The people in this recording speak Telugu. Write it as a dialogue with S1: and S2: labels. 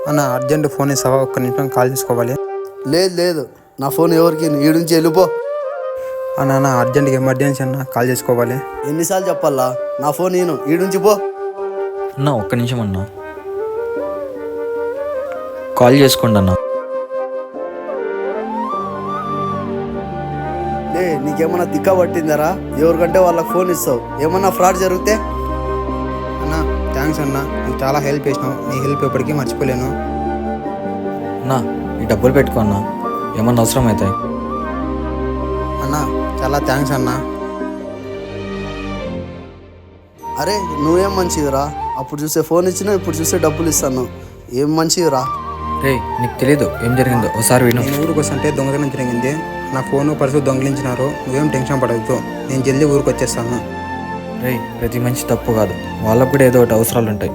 S1: అన్న అర్జెంట్ ఫోన్ ఇస్తావా? ఒక్క నిమిషం కాల్ చేసుకోవాలి.
S2: లేదు నా ఫోన్ ఎవరికి ఈడు నుంచి వెళ్ళిపో.
S1: అన్న అర్జెంట్గా ఎమర్జెన్సీ అన్న, కాల్ చేసుకోవాలి.
S2: ఎన్నిసార్లు చెప్పాలా? నా ఫోన్ ఈడు నుంచి పో.
S3: అన్నా ఒక్క నిమిషం అన్నా, కాల్ చేసుకోండి అన్నా.
S2: నీకేమన్నా తిక్క పట్టిందరా? ఎవరికంటే వాళ్ళకి ఫోన్ ఇస్తావు, ఏమన్నా ఫ్రాడ్ జరిగితే?
S1: అన్న థ్యాంక్స్ అన్న, నువ్వు చాలా హెల్ప్ చేసినావు. నీ హెల్ప్ ఎప్పటికీ మర్చిపోలేను.
S3: అన్నా ఈ డబ్బులు పెట్టుకో అన్నా, ఏమన్నా అవసరం అవుతాయి.
S1: అన్న చాలా థ్యాంక్స్ అన్న.
S2: అరే నువ్వేం మంచివిరా, అప్పుడు చూసే ఫోన్ ఇచ్చినా ఇప్పుడు చూసే డబ్బులు ఇస్తాను. ఏం మంచివిరా.
S3: రే నీకు తెలీదు ఏం జరిగిందో, ఒకసారి విను.
S1: నేను ఊరికి వస్తుంటే దొంగతనం జరిగింది. నా ఫోను పర్సు దొంగిలించినారు. నువ్వేం టెన్షన్ పడవద్దు, నేను జల్దీ ఊరికి వచ్చేస్తాను.
S3: రే ప్రతి మనిషి తప్పు కాదు, వాళ్ళకు కూడా ఏదో ఒకటి అవసరాలు ఉంటాయి.